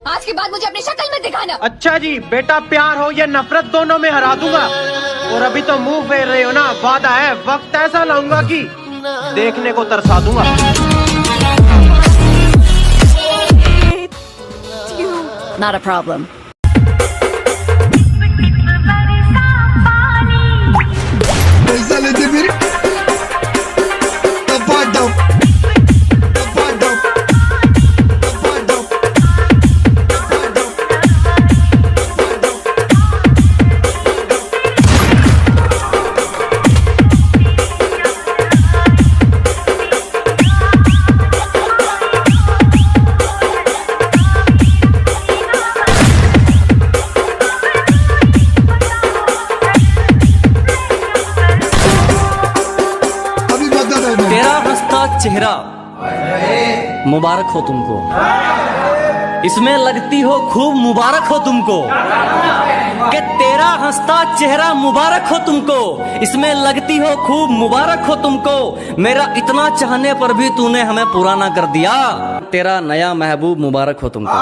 आज के बाद मुझे अपनी शक्ल में दिखाना। अच्छा जी, बेटा प्यार हो या नफरत दोनों में हरा दूंगा। और अभी तो मुंह फेर रहे हो ना, वादा है वक्त ऐसा लाऊंगा कि देखने को तरसा दूंगा। Not a problem. तेरा हंसता चेहरा मुबारक हो तुमको, इसमें लगती हो खूब मुबारक हो तुमको। कि तेरा हंसता चेहरा मुबारक हो तुमको, इसमें लगती हो खूब मुबारक हो तुमको। मेरा इतना चाहने पर भी तूने हमें पुराना कर दिया। तेरा नया महबूब मुबारक हो तुमको।